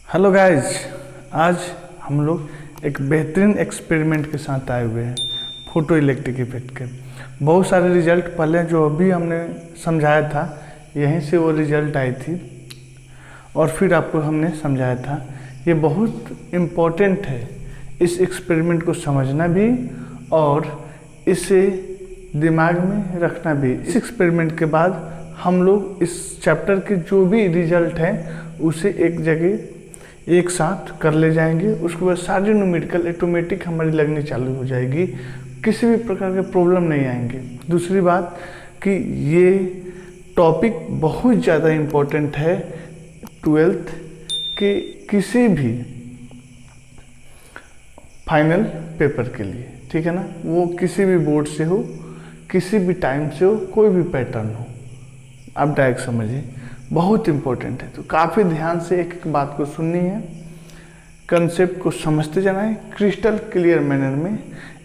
Hello guys, आज हम लोग एक बेहतरीन एक्सपेरिमेंट के साथ आए हुए हैं फोटो इलेक्ट्रिक इफेक्ट के। बहुत सारे रिजल्ट पहले जो अभी हमने समझाया था यहीं से वो रिजल्ट आई थी और फिर आपको हमने समझाया था। ये बहुत इम्पोर्टेंट है इस एक्सपेरिमेंट को समझना भी और इसे दिमाग में रखना भी। इस एक्सपेरिमेंट के बाद हम लोग इस चैप्टर के जो भी रिजल्ट हैं उसे एक जगह एक साथ कर ले जाएंगे। उसके बाद सारी न्यूमेरिकल ऑटोमेटिक हमारी लगनी चालू हो जाएगी, किसी भी प्रकार के प्रॉब्लम नहीं आएंगे। दूसरी बात कि ये टॉपिक बहुत ज़्यादा इम्पोर्टेंट है 12th के किसी भी फाइनल पेपर के लिए, ठीक है ना। वो किसी भी बोर्ड से हो, किसी भी टाइम से हो, कोई भी पैटर्न हो, आप डायरेक्ट समझिए, बहुत इम्पोर्टेंट है। तो काफ़ी ध्यान से एक एक बात को सुननी है, कंसेप्ट को समझते जाना है क्रिस्टल क्लियर मैनर में।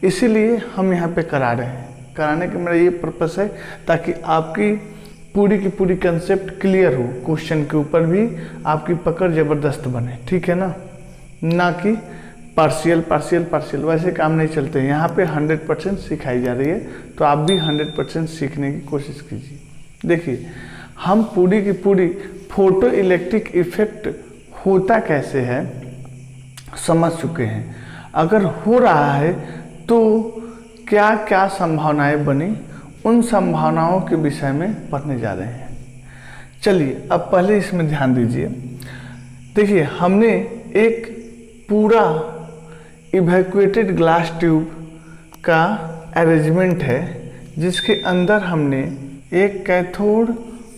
इसीलिए हम यहाँ पे करा रहे हैं। कराने का मेरा ये पर्पस है ताकि आपकी पूरी की पूरी कंसेप्ट क्लियर हो, क्वेश्चन के ऊपर भी आपकी पकड़ ज़बरदस्त बने, ठीक है ना कि पार्शियल वैसे काम नहीं चलते। यहाँ पे 100% सिखाई जा रही है, तो आप भी 100% सीखने की कोशिश कीजिए। देखिए, हम पूरी की पूरी फोटो इलेक्ट्रिक इफेक्ट होता कैसे है समझ चुके हैं। अगर हो रहा है तो क्या क्या संभावनाएं बनी, उन संभावनाओं के विषय में पढ़ने जा रहे हैं। चलिए अब पहले इसमें ध्यान दीजिए। देखिए, हमने एक पूरा इवैक्यूएटेड ग्लास ट्यूब का अरेंजमेंट है जिसके अंदर हमने एक कैथोड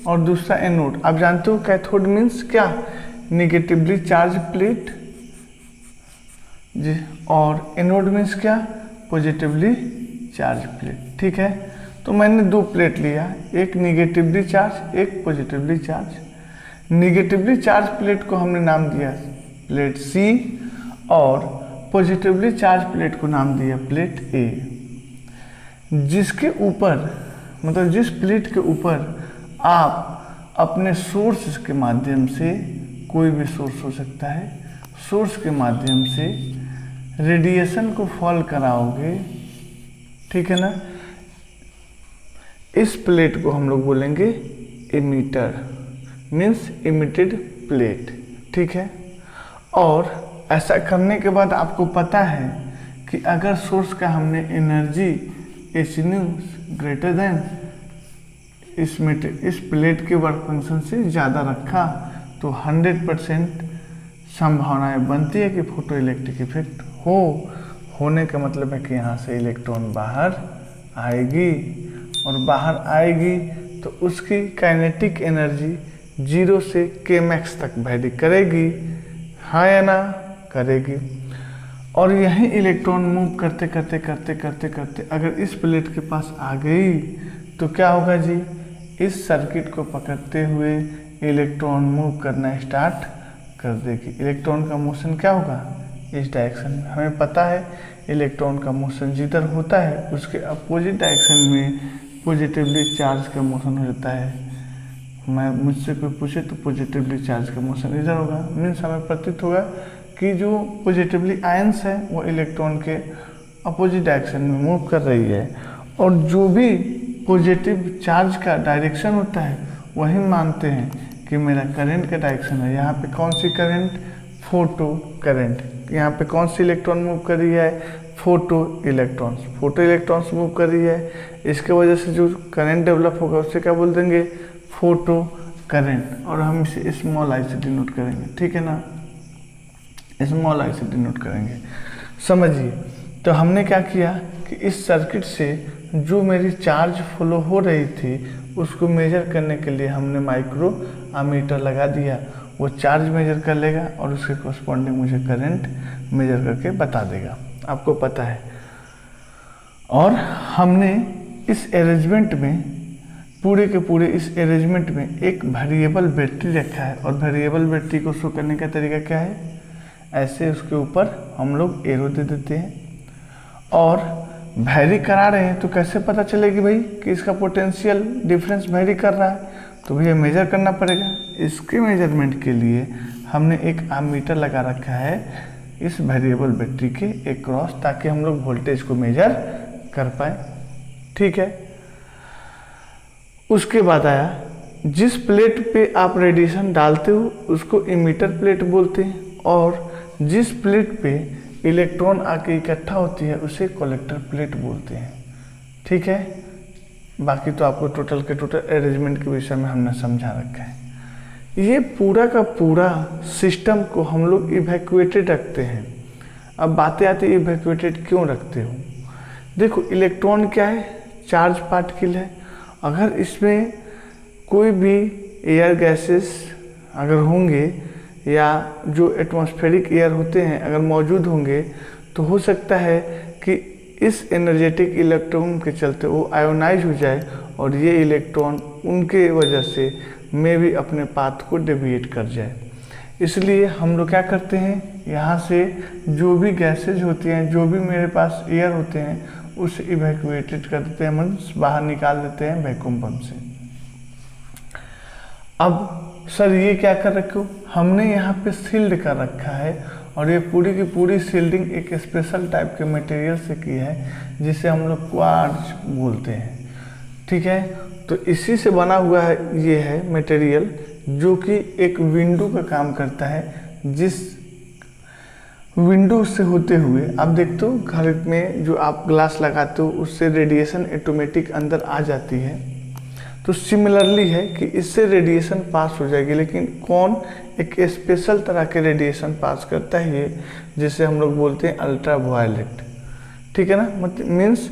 और दूसरा एनोड। आप जानते हो कैथोड मीन्स क्या, निगेटिवली चार्ज प्लेट जी, और एनोड मीन्स क्या, पॉजिटिवली चार्ज प्लेट, ठीक है। तो मैंने दो प्लेट लिया, एक निगेटिवली चार्ज, एक positively charge. Negatively charge plate को हमने नाम दिया प्लेट सी और पॉजिटिवली चार्ज प्लेट को नाम दिया प्लेट ए। जिसके ऊपर मतलब जिस प्लेट के ऊपर आप अपने सोर्स के माध्यम से, कोई भी सोर्स हो सकता है, सोर्स के माध्यम से रेडिएशन को फॉल कराओगे, ठीक है ना। इस प्लेट को हम लोग बोलेंगे एमिटर, मीन्स इमिटेड प्लेट, ठीक है। और ऐसा करने के बाद आपको पता है कि अगर सोर्स का हमने energy H new greater than इस प्लेट के वर्क फंक्शन से ज़्यादा रखा तो 100% संभावनाएं बनती है कि फोटो इलेक्ट्रिक इफेक्ट होने का मतलब है कि यहाँ से इलेक्ट्रॉन बाहर आएगी और बाहर आएगी तो उसकी काइनेटिक एनर्जी 0 से kmax तक वैरी करेगी, हाँ या ना, करेगी। और यही इलेक्ट्रॉन मूव करते करते करते करते करते अगर इस प्लेट के पास आ गई तो क्या होगा जी, इस सर्किट को पकड़ते हुए इलेक्ट्रॉन मूव करना स्टार्ट कर देगी। इलेक्ट्रॉन का मोशन क्या होगा, इस डायरेक्शन में। हमें पता है इलेक्ट्रॉन का मोशन जिधर होता है उसके अपोजिट डायरेक्शन में पॉजिटिवली चार्ज का मोशन हो जाता है। मुझसे कोई पूछे तो पॉजिटिवली चार्ज का मोशन इधर होगा, मीन्स हमें प्रतीत होगा कि जो पॉजिटिवली आयंस है वो इलेक्ट्रॉन के अपोजिट डायरेक्शन में मूव कर रही है। और जो भी पॉजिटिव चार्ज का डायरेक्शन होता है वही मानते हैं कि मेरा करंट का डायरेक्शन है। यहाँ पे कौन सी करंट, फोटो करंट। यहाँ पे कौन सी इलेक्ट्रॉन मूव कर रही है, फोटो इलेक्ट्रॉन्स मूव कर रही है। इसके वजह से जो करंट डेवलप होगा उसे क्या बोल देंगे, फोटो करंट। और हम इसे स्मॉल आई से डिनोट करेंगे, ठीक है ना, स्मॉल आई से डिनोट करेंगे। समझिए, तो हमने क्या किया कि इस सर्किट से जो मेरी चार्ज फ्लो हो रही थी उसको मेजर करने के लिए हमने माइक्रो अमीटर लगा दिया। वो चार्ज मेजर कर लेगा और उसके कोरस्पॉन्डिंग मुझे करंट मेजर करके बता देगा, आपको पता है। और हमने इस अरेंजमेंट में पूरे के पूरे इस अरेंजमेंट में एक वेरिएबल बैटरी रखा है। और वेरिएबल बैटरी को शो करने का तरीका क्या है, ऐसे उसके ऊपर हम लोग एरो दे देते हैं और वैरी करा रहे हैं। तो कैसे पता चलेगी भाई कि इसका पोटेंशियल डिफरेंस वैरी कर रहा है, तो भैया मेजर करना पड़ेगा। इसके मेजरमेंट के लिए हमने एक एमीटर लगा रखा है इस वेरिएबल बैटरी के अक्रॉस, ताकि हम लोग वोल्टेज को मेजर कर पाए। ठीक है, उसके बाद आया जिस प्लेट पे आप रेडिएशन डालते हो उसको इमीटर प्लेट बोलते हैं, और जिस प्लेट पे इलेक्ट्रॉन आके इकट्ठा होती है उसे कलेक्टर प्लेट बोलते हैं। ठीक है, बाकी तो आपको टोटल के टोटल अरेंजमेंट के विषय में हमने समझा रखा है। ये पूरा का पूरा सिस्टम को हम लोग इवैक्यूएटेड रखते हैं। अब बातें आती है इवैक्यूएटेड क्यों रखते हो। देखो, इलेक्ट्रॉन क्या है, चार्ज पार्टिकल है। अगर इसमें कोई भी एयर गैसेस अगर होंगे या जो एटमॉस्फेरिक एयर होते हैं अगर मौजूद होंगे, तो हो सकता है कि इस एनर्जेटिक इलेक्ट्रॉन के चलते वो आयोनाइज हो जाए और ये इलेक्ट्रॉन उनके वजह से में भी अपने पाथ को डेविएट कर जाए। इसलिए हम लोग क्या करते हैं, यहाँ से जो भी गैसेज होती हैं, जो भी मेरे पास एयर होते हैं, उसे इवैक्यूएटेड कर देते हैं, मीन्स बाहर निकाल देते हैं वैक्यूम पंप से। अब सर ये क्या कर रखे हो, हमने यहाँ पे सील्ड कर रखा है, और ये पूरी की पूरी सील्डिंग एक स्पेशल टाइप के मटेरियल से की है जिसे हम लोग क्वार्ट्ज बोलते हैं। ठीक है, तो इसी से बना हुआ है ये है मटेरियल, जो कि एक विंडो का काम करता है, जिस विंडो से होते हुए आप देखते हो घर में जो आप ग्लास लगाते हो उससे रेडिएशन ऑटोमेटिक अंदर आ जाती है। तो सिमिलरली है कि इससे रेडिएशन पास हो जाएगी, लेकिन कौन, एक स्पेशल तरह के रेडिएशन पास करता है ये, जिसे हम लोग बोलते हैं अल्ट्रा वायलेट। ठीक है ना, मतलब मीन्स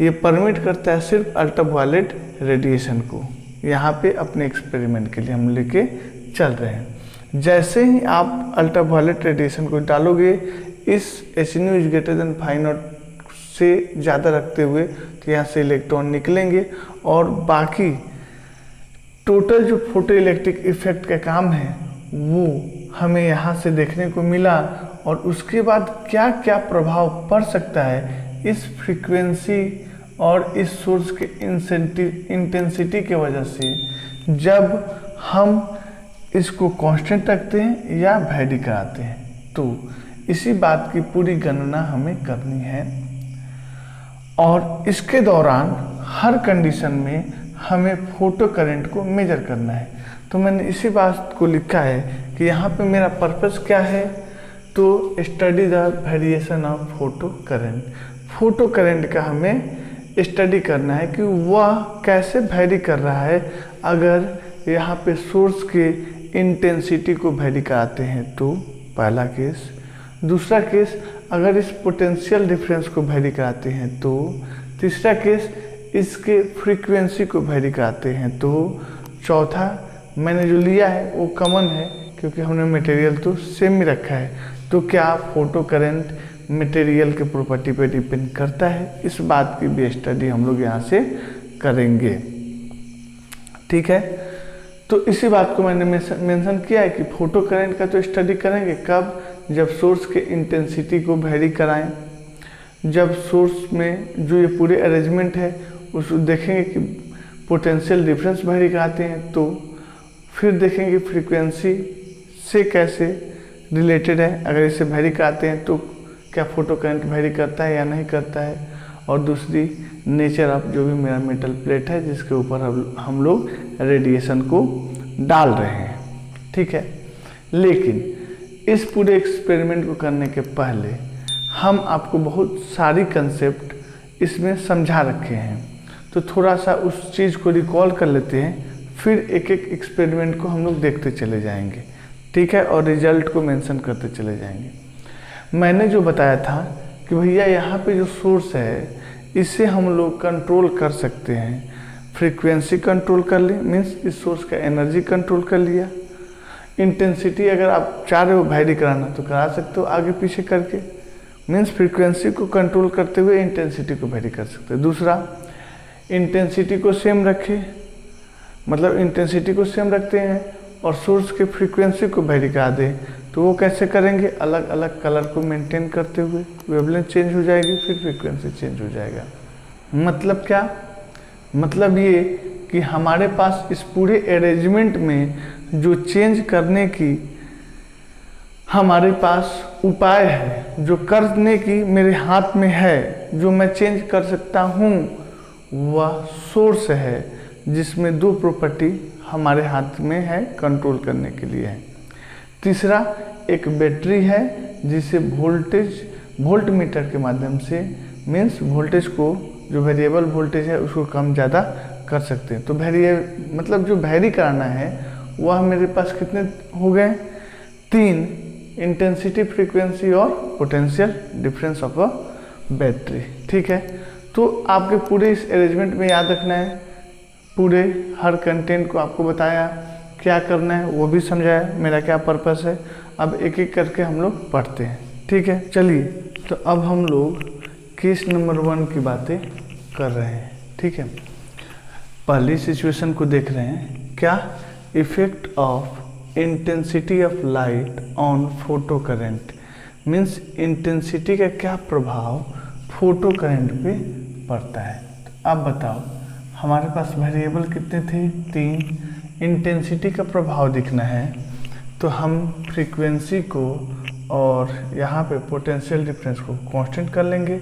ये परमिट करता है सिर्फ अल्ट्रा वायलेट रेडिएशन को। यहाँ पे अपने एक्सपेरिमेंट के लिए हम लेके चल रहे हैं। जैसे ही आप अल्ट्रा वायलेट रेडिएशन को डालोगे इस HNU इज ग्रेटर देन 5 से ज़्यादा रखते हुए, तो यहाँ से इलेक्ट्रॉन निकलेंगे, और बाकी टोटल जो फोटो इलेक्ट्रिक इफेक्ट का काम है वो हमें यहाँ से देखने को मिला। और उसके बाद क्या क्या प्रभाव पड़ सकता है इस फ्रीक्वेंसी और इस सोर्स के इंटेंसिटी के वजह से, जब हम इसको कांस्टेंट रखते हैं या वैरी कराते हैं। तो इसी बात की पूरी गणना हमें करनी है, और इसके दौरान हर कंडीशन में हमें फोटो करंट को मेजर करना है। तो मैंने इसी बात को लिखा है कि यहाँ पे मेरा पर्पस क्या है, तो study the variation of photo current. Photo current का हमें स्टडी करना है कि वह कैसे वैरी कर रहा है अगर यहाँ पे सोर्स के इंटेंसिटी को वैरी कराते हैं, तो पहला केस। दूसरा केस, अगर इस पोटेंशियल डिफरेंस को वैरी कराते हैं तो। तीसरा केस, इसके फ्रीक्वेंसी को वैरी कराते हैं तो। चौथा, मैंने जो लिया है वो कॉमन है क्योंकि हमने मटेरियल तो सेम ही रखा है, तो क्या फोटो करंट मटेरियल के प्रॉपर्टी पे डिपेंड करता है, इस बात की भी स्टडी हम लोग यहाँ से करेंगे। ठीक है, तो इसी बात को मैंने मेंशन किया है कि फोटो करंट का तो स्टडी करेंगे कब, जब सोर्स के इंटेंसिटी को वैरी कराएं, जब सोर्स में जो ये पूरे अरेंजमेंट है उसको देखेंगे कि पोटेंशियल डिफरेंस वैरी कराते हैं, तो फिर देखेंगे फ्रीक्वेंसी से कैसे रिलेटेड है, अगर इसे वैरी कराते हैं तो क्या फोटो करंट वैरी करता है या नहीं करता है, और दूसरी नेचर ऑफ जो भी मेरा मेटल प्लेट है जिसके ऊपर हम लोग रेडिएशन को डाल रहे हैं। ठीक है, लेकिन इस पूरे एक्सपेरिमेंट को करने के पहले हम आपको बहुत सारी कंसेप्ट इसमें समझा रखे हैं, तो थोड़ा सा उस चीज़ को रिकॉल कर लेते हैं, फिर एक एक एक्सपेरिमेंट को हम लोग देखते चले जाएंगे। ठीक है, और रिजल्ट को मेंशन करते चले जाएंगे। मैंने जो बताया था कि भैया यहाँ पे जो सोर्स है इसे हम लोग कंट्रोल कर सकते हैं, फ्रीक्वेंसी कंट्रोल कर ली, मीन्स इस सोर्स का एनर्जी कंट्रोल कर लिया। इंटेंसिटी अगर आप चाह रहे हो वैरी कराना तो करा सकते हो आगे पीछे करके, मीन्स फ्रीक्वेंसी को कंट्रोल करते हुए इंटेंसिटी को वैरी कर सकते हो। दूसरा, इंटेंसिटी को सेम रखे, मतलब इंटेंसिटी को सेम रखते हैं और सोर्स के फ्रीक्वेंसी को वैरी करा दें, तो वो कैसे करेंगे, अलग अलग कलर को मेंटेन करते हुए वेवलेंथ चेंज हो जाएगी, फिर फ्रीक्वेंसी चेंज हो जाएगा। मतलब क्या, मतलब ये कि हमारे पास इस पूरे अरेंजमेंट में जो चेंज करने की हमारे पास उपाय है जो करने की मेरे हाथ में है, जो मैं चेंज कर सकता हूँ, वह सोर्स है जिसमें दो प्रॉपर्टी हमारे हाथ में है कंट्रोल करने के लिए है। तीसरा एक बैटरी है जिसे वोल्ट मीटर के माध्यम से मीन्स वोल्टेज को जो वेरिएबल वोल्टेज है उसको कम ज़्यादा कर सकते हैं। तो मतलब जो वैरी करना है वह मेरे पास कितने हो गए, 3, इंटेंसिटी, फ्रीक्वेंसी और potential difference of a battery. ठीक है, तो आपके पूरे इस अरेंजमेंट में याद रखना है, पूरे हर कंटेंट को आपको बताया, क्या करना है वो भी समझाया, मेरा क्या पर्पस है। अब एक एक करके हम लोग पढ़ते हैं। ठीक है, चलिए तो अब हम लोग केस नंबर 1 की बातें कर रहे हैं। ठीक है, पहली सिचुएशन को देख रहे हैं, क्या effect of intensity of light on photo current, means intensity का क्या प्रभाव फोटो करंट पे पड़ता है। तो आप बताओ, हमारे पास वेरिएबल कितने थे, 3। इंटेंसिटी का प्रभाव दिखना है तो हम फ्रीक्वेंसी को और यहाँ पे पोटेंशियल डिफरेंस को कांस्टेंट कर लेंगे,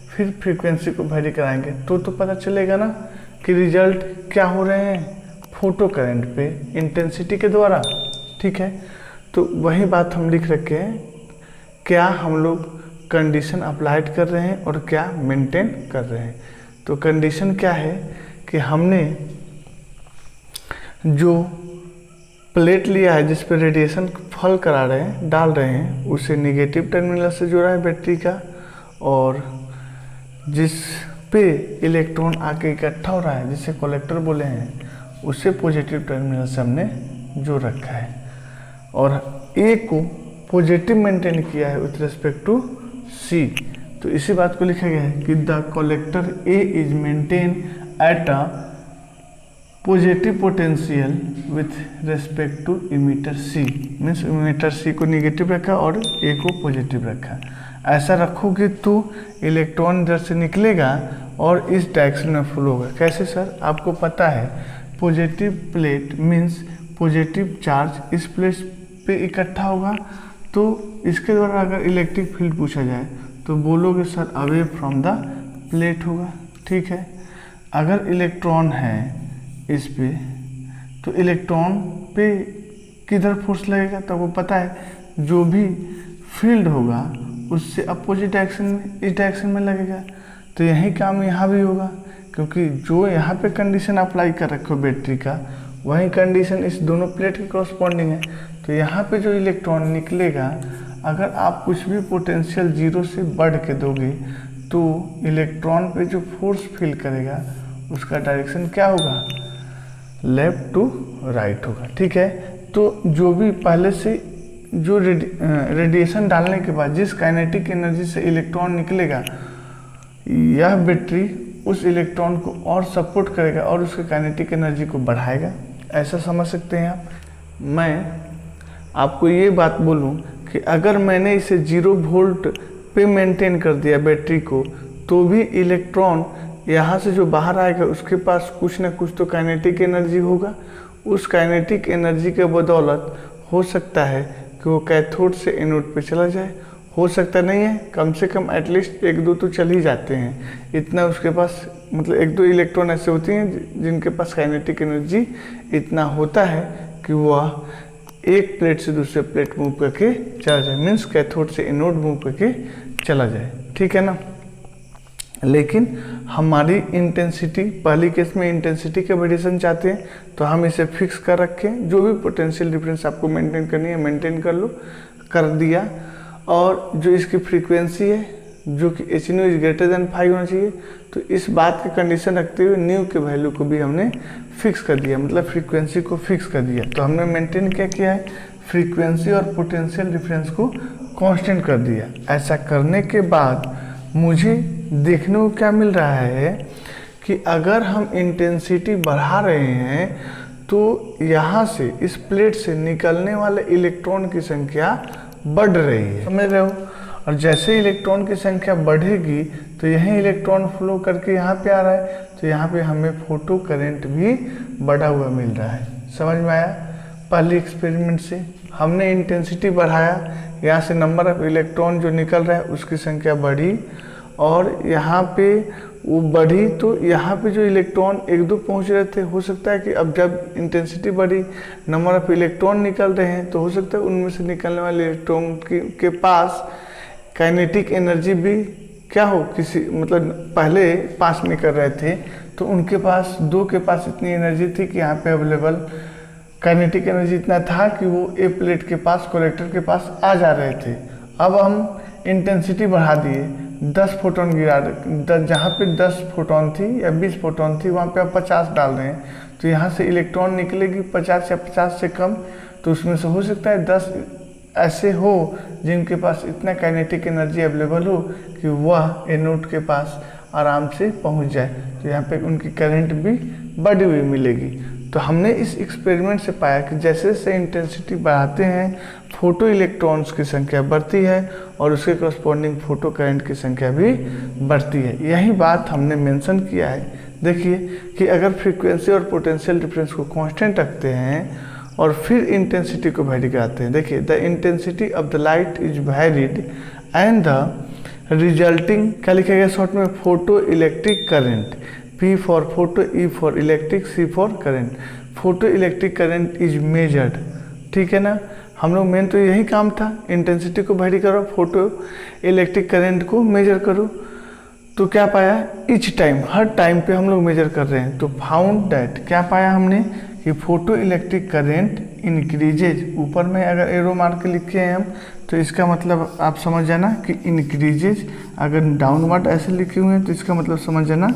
फिर फ्रीक्वेंसी को वेरी कराएंगे तो पता चलेगा ना कि रिजल्ट क्या हो रहे हैं फोटो करंट पे इंटेंसिटी के द्वारा। ठीक है, तो वही बात हम लिख रखे हैं, क्या हम लोग कंडीशन अप्लाइड कर रहे हैं और क्या मेंटेन कर रहे हैं। तो कंडीशन क्या है कि हमने जो प्लेट लिया है जिस पर रेडिएशन फॉल करा रहे हैं, डाल रहे हैं, उसे निगेटिव टर्मिनल से जोड़ा है बैटरी का, और जिस पे इलेक्ट्रॉन आके इकट्ठा हो रहा है जिसे कलेक्टर बोले हैं, उसे पॉजिटिव टर्मिनल से हमने जोड़ रखा है, और ए को पॉजिटिव मेंटेन किया है विथ रिस्पेक्ट टू सी। तो इसी बात को लिखा गया है कि the collector a is maintain at a positive potential with respect to emitter C, means emitter C को निगेटिव रखा और ए को पॉजिटिव रखा। ऐसा रखोगे तो इलेक्ट्रॉन इधर से निकलेगा और इस डायरेक्शन में फ्लो होगा। कैसे सर? आपको पता है positive plate means positive charge इस प्लेट पे इकट्ठा होगा, तो इसके द्वारा अगर इलेक्ट्रिक फील्ड पूछा जाए तो बोलोगे sir away from the plate होगा। ठीक है, अगर इलेक्ट्रॉन है इस पे तो इलेक्ट्रॉन पे किधर फोर्स लगेगा, तो वो पता है जो भी फील्ड होगा उससे अपोजिट डायरेक्शन में, इस डायरेक्शन में लगेगा। तो यही काम यहाँ भी होगा, क्योंकि जो यहाँ पे कंडीशन अप्लाई कर रखे हो बैटरी का, वही कंडीशन इस दोनों प्लेट के कॉरस्पॉन्डिंग है। तो यहाँ पे जो इलेक्ट्रॉन निकलेगा, अगर आप कुछ भी पोटेंशियल 0 से बढ़ के दोगे तो इलेक्ट्रॉन पे जो फोर्स फील करेगा उसका डायरेक्शन क्या होगा, लेफ्ट टू राइट होगा। ठीक है, तो जो भी पहले से जो रेडिएशन डालने के बाद जिस काइनेटिक एनर्जी से इलेक्ट्रॉन निकलेगा, यह बैटरी उस इलेक्ट्रॉन को और सपोर्ट करेगा और उसके काइनेटिक एनर्जी को बढ़ाएगा। ऐसा समझ सकते हैं आप। मैं आपको ये बात बोलूं कि अगर मैंने इसे 0 वोल्ट पे मेंटेन कर दिया बैटरी को, तो भी इलेक्ट्रॉन यहाँ से जो बाहर आएगा उसके पास कुछ ना कुछ तो काइनेटिक एनर्जी होगा। उस काइनेटिक एनर्जी के बदौलत हो सकता है कि वो कैथोड से एनोड पे चला जाए, हो सकता नहीं है, कम से कम एटलीस्ट 1-2 तो चल ही जाते हैं। इतना उसके पास मतलब 1-2 इलेक्ट्रॉन ऐसे होती हैं जिनके पास काइनेटिक एनर्जी इतना होता है कि वह एक प्लेट से दूसरे प्लेट मूव करके चला जाए, मीन्स कैथोड से एनोड मूव करके चला जाए। ठीक है ना। लेकिन हमारी इंटेंसिटी, पहली केस में इंटेंसिटी का वेरिएशन चाहते हैं तो हम इसे फिक्स कर रखें, जो भी पोटेंशियल डिफरेंस आपको मेंटेन करनी है मेंटेन कर लो, कर दिया। और जो इसकी फ्रीक्वेंसी है जो कि h new is greater than 5 होना चाहिए, तो इस बात की कंडीशन रखते हुए न्यू के वैल्यू को भी हमने फिक्स कर दिया, मतलब फ्रीक्वेंसी को फिक्स कर दिया। तो हमने मेंटेन क्या किया है, फ्रीक्वेंसी और पोटेंशियल डिफरेंस को कांस्टेंट कर दिया। ऐसा करने के बाद मुझे देखने को क्या मिल रहा है कि अगर हम इंटेंसिटी बढ़ा रहे हैं तो यहाँ से इस प्लेट से निकलने वाले इलेक्ट्रॉन की संख्या बढ़ रही है, समझ रहे हो। और जैसे इलेक्ट्रॉन की संख्या बढ़ेगी तो यही इलेक्ट्रॉन फ्लो करके यहाँ पे आ रहा है, तो यहाँ पे हमें फोटो करंट भी बढ़ा हुआ मिल रहा है। समझ में आया। पहले एक्सपेरिमेंट से हमने इंटेंसिटी बढ़ाया, यहाँ से नंबर ऑफ इलेक्ट्रॉन जो निकल रहा है उसकी संख्या बढ़ी, और यहाँ पे वो बढ़ी तो यहाँ पे जो इलेक्ट्रॉन एक दो पहुँच रहे थे, हो सकता है कि अब जब इंटेंसिटी बढ़ी, नंबर ऑफ इलेक्ट्रॉन निकल रहे हैं, तो हो सकता है उनमें से निकलने वाले इलेक्ट्रॉन के पास काइनेटिक एनर्जी भी क्या हो, किसी मतलब पहले पास नहीं कर रहे थे तो उनके पास, दो के पास इतनी एनर्जी थी कि यहाँ पे अवेलेबल काइनेटिक एनर्जी इतना था कि वो ए प्लेट के पास, कलेक्टर के पास आ जा रहे थे। अब हम इंटेंसिटी बढ़ा दिए, 10 फोटोन गिरा, जहाँ पे 10 फोटोन थी या 20 फोटोन थी वहाँ पे आप 50 डाल रहे हैं, तो यहाँ से इलेक्ट्रॉन निकलेगी 50 या 50 से कम, तो उसमें से हो सकता है 10 ऐसे हो जिनके पास इतना काइनेटिक एनर्जी अवेलेबल हो कि वह एनोड के पास आराम से पहुंच जाए, तो यहाँ पे उनकी करंट भी बढ़ी हुई मिलेगी। तो हमने इस एक्सपेरिमेंट से पाया कि जैसे जैसे इंटेंसिटी बढ़ाते हैं फोटो इलेक्ट्रॉन्स की संख्या बढ़ती है और उसके करस्पॉन्डिंग फोटो करंट की संख्या भी बढ़ती है। यही बात हमने मेंशन किया है। देखिए कि अगर फ्रीक्वेंसी और पोटेंशियल डिफरेंस को कांस्टेंट रखते हैं और फिर इंटेंसिटी को वेरी कराते हैं, देखिए the intensity of the light is varied and the resulting, क्या लिखा गया शॉर्ट में, photo electric current, P for photo, E for electric, C for current, photo electric current is measured. ठीक है ना, हम लोग मेन तो यही काम था, इंटेंसिटी को वेरी करो, फोटो इलेक्ट्रिक करंट को मेजर करो। तो क्या पाया, ईच टाइम, हर टाइम पे हम लोग मेजर कर रहे हैं, तो फाउंड दैट, क्या पाया हमने कि फोटो इलेक्ट्रिक करंट इंक्रीजेज, ऊपर में अगर एरो मार के लिखे हैं हम तो इसका मतलब आप समझ जाना कि इंक्रीजेज, अगर डाउनवर्ड ऐसे लिखे हुए हैं तो इसका मतलब समझ जाना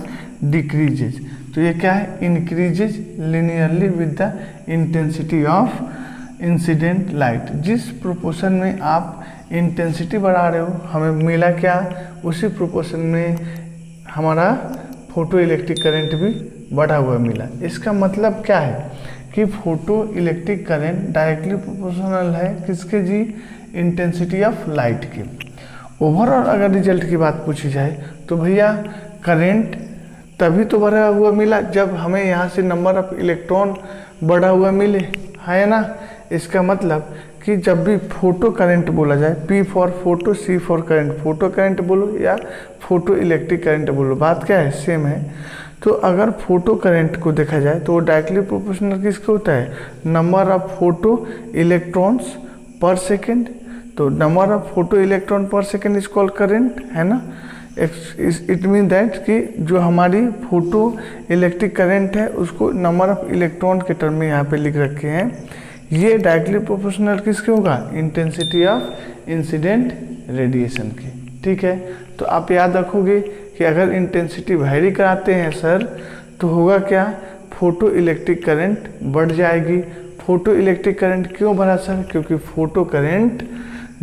डिक्रीजेज। तो ये क्या है, increases linearly with the intensity of incident light. जिस प्रोपोर्शन में आप इंटेंसिटी बढ़ा रहे हो, हमें मिला क्या, उसी प्रोपोर्शन में हमारा फोटो इलेक्ट्रिक करंट भी बढ़ा हुआ मिला। इसका मतलब क्या है कि photo electric current directly proportional है किसके जी, इंटेंसिटी ऑफ लाइट के। ओवरऑल अगर रिजल्ट की बात पूछी जाए तो भैया करंट तभी तो बढ़ा हुआ मिला जब हमें यहाँ से नंबर ऑफ इलेक्ट्रॉन बढ़ा हुआ मिले, है ना। इसका मतलब कि जब भी फोटो करंट बोला जाए, P for photo, C for current, photo current बोलो या फोटो इलेक्ट्रिक करंट बोलो, बात क्या है, सेम है। तो अगर फोटो करंट को देखा जाए तो वो डायरेक्टली प्रोपोर्शनल किसके होता है, नंबर ऑफ फोटो इलेक्ट्रॉन्स पर सेकेंड। तो नंबर ऑफ फोटो इलेक्ट्रॉन पर सेकेंड इज कॉल्ड करंट, है ना। इट मीन दैट कि जो हमारी फोटो इलेक्ट्रिक करंट है उसको नंबर ऑफ इलेक्ट्रॉन के टर्म में यहाँ पे लिख रखे हैं, ये डायरेक्टली प्रोपोर्शनल किसके होगा, इंटेंसिटी ऑफ इंसिडेंट रेडिएशन की। ठीक है, तो आप याद रखोगे कि अगर इंटेंसिटी वेरी कराते हैं सर तो होगा क्या, फोटो इलेक्ट्रिक करंट बढ़ जाएगी। फोटो इलेक्ट्रिक करंट क्यों बढ़ा सर, क्योंकि फोटो करंट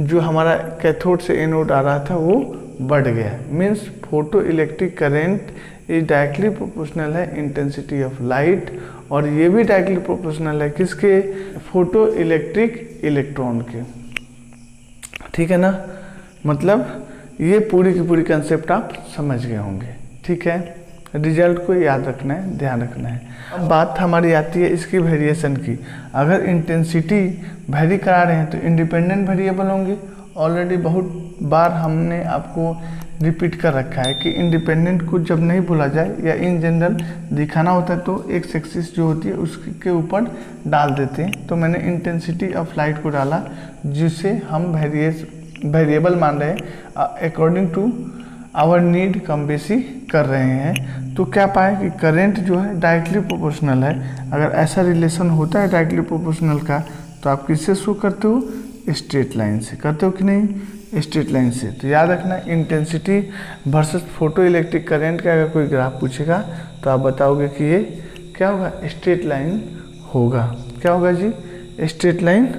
जो हमारा कैथोड से एनोड आ रहा था वो बढ़ गया। Means photo electric current is directly proportional है इंटेंसिटी ऑफ लाइट, और ये भी डायरेक्टली प्रोपोर्शनल है किसके, फोटो इलेक्ट्रिक इलेक्ट्रॉन के। ठीक है ना, मतलब ये पूरी की पूरी कंसेप्ट आप समझ गए होंगे। ठीक है, रिजल्ट को याद रखना है, ध्यान रखना है। अब बात हमारी आती है इसकी वेरिएशन की। अगर इंटेंसिटी वेरी करा रहे हैं तो इंडिपेंडेंट वेरिएबल होंगे। ऑलरेडी बहुत बार हमने आपको रिपीट कर रखा है कि इंडिपेंडेंट को जब नहीं बोला जाए या इन जनरल दिखाना होता है तो एक्स एक्सिस जो होती है उसके ऊपर डाल देते हैं। तो मैंने इंटेंसिटी ऑफ लाइट को डाला जिसे हम वेरिएबल मान रहे हैं, अकॉर्डिंग टू आवर नीड कम बेसी कर रहे हैं। तो क्या पाए कि करंट जो है डायरेक्टली प्रोपोर्शनल है। अगर ऐसा रिलेशन होता है डायरेक्टली प्रोपोर्शनल का तो आप किससे शो करते हो, स्ट्रेट लाइन से करते हो कि नहीं, स्ट्रेट लाइन से। तो याद रखना intensity versus photo electric current का अगर कोई ग्राफ पूछेगा तो आप बताओगे कि ये क्या होगा, स्ट्रेट लाइन होगा। क्या होगा जी, स्ट्रेट लाइन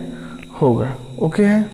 होगा। ओके है।